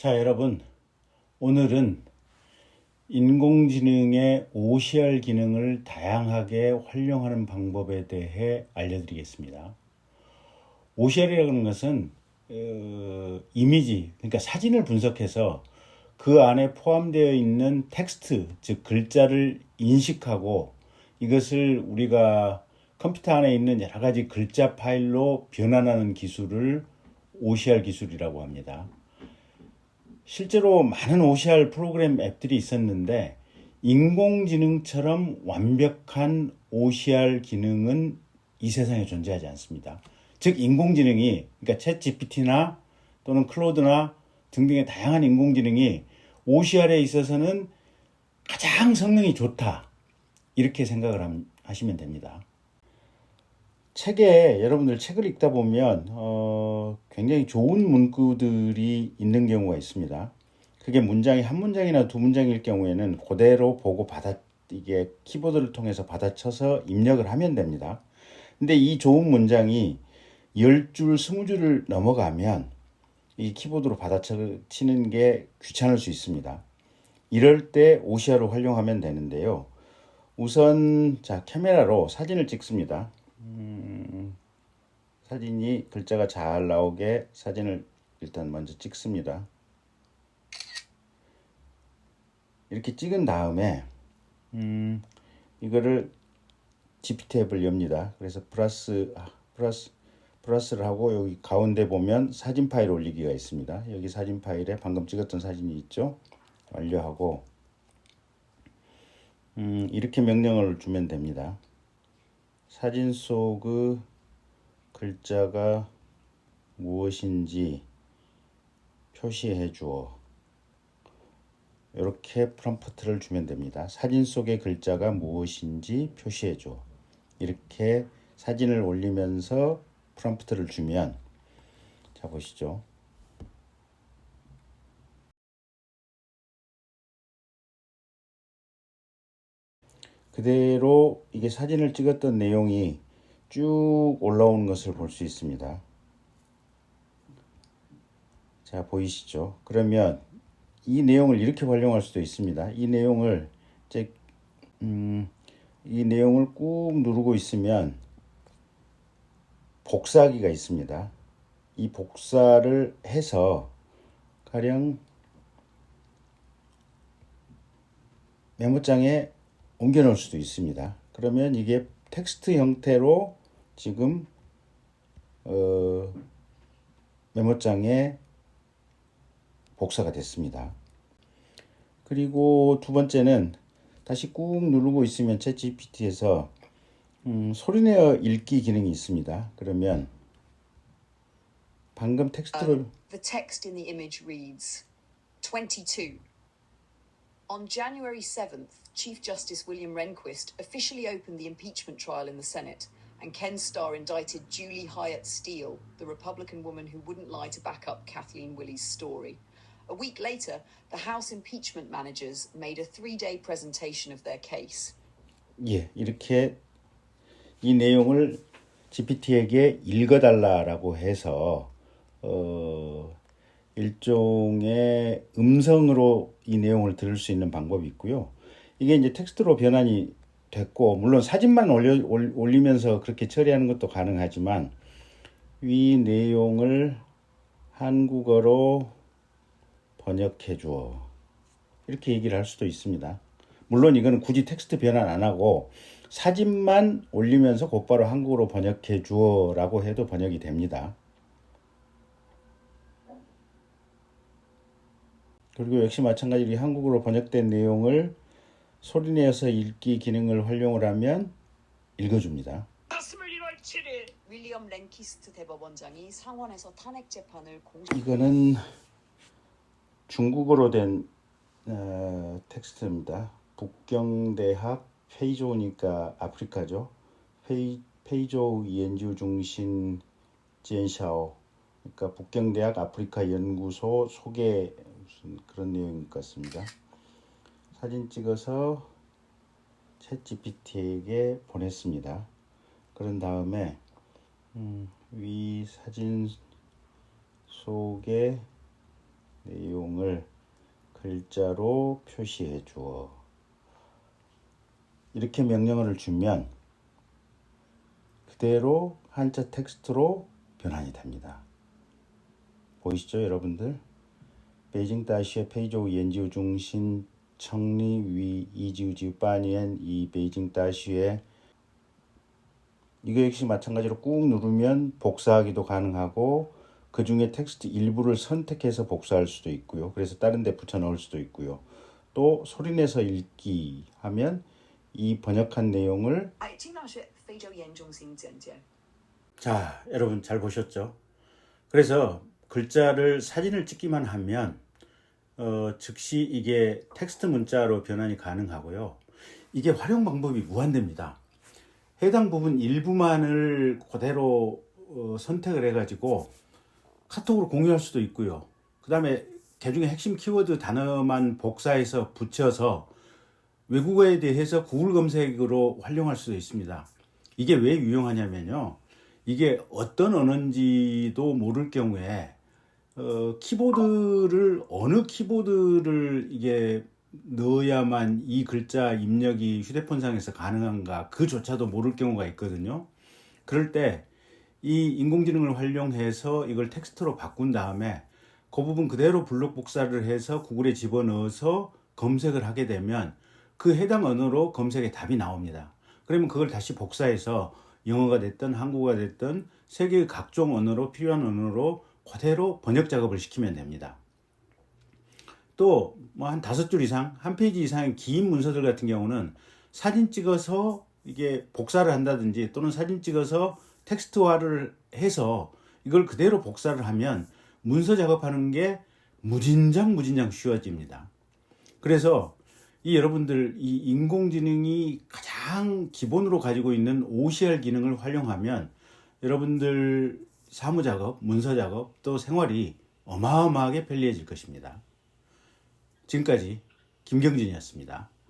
자, 여러분, 오늘은 인공지능의 OCR 기능을 다양하게 활용하는 방법에 대해 알려드리겠습니다. OCR이라는 것은 이미지, 그러니까 사진을 분석해서 그 안에 포함되어 있는 텍스트, 즉 글자를 인식하고 이것을 우리가 컴퓨터 안에 있는 여러 가지 글자 파일로 변환하는 기술을 OCR 기술이라고 합니다. 실제로 많은 OCR 프로그램 앱들이 있었는데 인공지능처럼 완벽한 OCR 기능은 이 세상에 존재하지 않습니다. 즉 인공지능이, 그러니까 챗 GPT나 또는 클로드나 등등의 다양한 인공지능이 OCR에 있어서는 가장 성능이 좋다, 이렇게 생각을 하시면 됩니다. 책에, 여러분들 책을 읽다 보면 굉장히 좋은 문구들이 있는 경우가 있습니다. 그게 문장이 한 문장이나 두 문장일 경우에는 그대로 보고 이게 키보드를 통해서 받아쳐서 입력을 하면 됩니다. 근데 이 좋은 문장이 10줄, 20줄을 넘어가면 이 키보드로 받아치는 게 귀찮을 수 있습니다. 이럴 때 OCR을 활용하면 되는데요. 우선 자, 카메라로 사진을 찍습니다. 사진이 글자가 잘 나오게 사진을 일단 먼저 찍습니다. 이렇게 찍은 다음에 이거를 GPT 앱을 엽니다. 그래서 플러스를 하고 여기 가운데 보면 사진 파일 올리기가 있습니다. 여기 사진 파일에 방금 찍었던 사진이 있죠. 완료하고 이렇게 명령을 주면 됩니다. 사진 속의 글자가 무엇인지 표시해 주어. 이렇게 프롬프트를 주면 됩니다. 사진 속의 글자가 무엇인지 표시해 줘. 이렇게 사진을 올리면서 프롬프트를 주면, 자 보시죠. 그대로 이게 사진을 찍었던 내용이 쭉 올라오는 것을 볼 수 있습니다. 자, 보이시죠? 그러면 이 내용을 이렇게 활용할 수도 있습니다. 이 내용을 꾹 누르고 있으면 복사하기가 있습니다. 이 복사를 해서 가령 메모장에 옮겨 놓을 수도 있습니다. 그러면 이게 텍스트 형태로 지금 메모장에 복사가 됐습니다. 그리고 두 번째는 다시 꾹 누르고 있으면 챗 GPT에서 소리내어 읽기 기능이 있습니다. 그러면 방금 텍스트를 The text in the image reads 22. On January 7th, Chief Justice William Rehnquist officially opened the impeachment trial in the Senate, and Ken Starr indicted Julie Hyatt Steele, the Republican woman who wouldn't lie to back up Kathleen Willey's story. A week later, the House impeachment managers made a 3-day presentation of their case. 예, 이렇게 이 내용을 GPT에게 읽어달라라고 해서 일종의 음성으로 이 내용을 들을 수 있는 방법이 있고요. 이게 이제 텍스트로 변환이 됐고, 물론 사진만 올리면서 그렇게 처리하는 것도 가능하지만 이 내용을 한국어로 번역해 주어, 이렇게 얘기를 할 수도 있습니다. 물론 이거는 굳이 텍스트 변환 안 하고 사진만 올리면서 곧바로 한국어로 번역해 주어라고 해도 번역이 됩니다. 그리고 역시 마찬가지로 한국어로 번역된 내용을 소리내어서 읽기 기능을 활용을 하면 읽어줍니다. 윌리엄 랭키스트 대법원장이 상원에서 탄핵 재판을 이거는 중국어로 된 텍스트입니다. 북경대학 페이조우니까 아프리카죠. 페이조우 연구 중심 지엔샤오, 그러니까 북경대학 아프리카 연구소 소개, 무슨 그런 내용 같습니다. 사진 찍어서 챗 GPT에게 보냈습니다. 그런 다음에 위 사진 속에 내용을 글자로 표시해 주어. 이렇게 명령어를 주면 그대로 한자 텍스트로 변환이 됩니다. 보이시죠, 여러분들? 베이징 다시의 페이조 연지우 중심 청리 위 이지우지우 빠니엔 이 베이징 다시의 이거 역시 마찬가지로 꾹 누르면 복사하기도 가능하고 그 중에 텍스트 일부를 선택해서 복사할 수도 있고요. 그래서 다른 데 붙여 넣을 수도 있고요. 또 소리내서 읽기 하면 이 번역한 내용을 자, 여러분 잘 보셨죠? 그래서 글자를 사진을 찍기만 하면 즉시 이게 텍스트 문자로 변환이 가능하고요. 이게 활용 방법이 무한됩니다. 해당 부분 일부만을 그대로 선택을 해가지고 카톡으로 공유할 수도 있고요. 그 다음에 개중에 핵심 키워드 단어만 복사해서 붙여서 외국어에 대해서 구글 검색으로 활용할 수도 있습니다. 이게 왜 유용하냐면요. 이게 어떤 언어인지도 모를 경우에 키보드를 어느 키보드를 이게 넣어야만 이 글자 입력이 휴대폰상에서 가능한가 그조차도 모를 경우가 있거든요. 그럴 때 이 인공지능을 활용해서 이걸 텍스트로 바꾼 다음에 그 부분 그대로 블록 복사를 해서 구글에 집어넣어서 검색을 하게 되면 그 해당 언어로 검색에 답이 나옵니다. 그러면 그걸 다시 복사해서 영어가 됐든 한국어가 됐든 세계의 각종 언어로 필요한 언어로 그대로 번역 작업을 시키면 됩니다. 또 뭐 한 5줄 이상, 한 페이지 이상의 긴 문서들 같은 경우는 사진 찍어서 이게 복사를 한다든지 또는 사진 찍어서 텍스트화를 해서 이걸 그대로 복사를 하면 문서 작업하는 게 무진장 쉬워집니다. 그래서 이 여러분들 이 인공지능이 가장 기본으로 가지고 있는 OCR 기능을 활용하면 여러분들 사무작업, 문서작업, 또 생활이 어마어마하게 편리해질 것입니다. 지금까지 김경진이었습니다.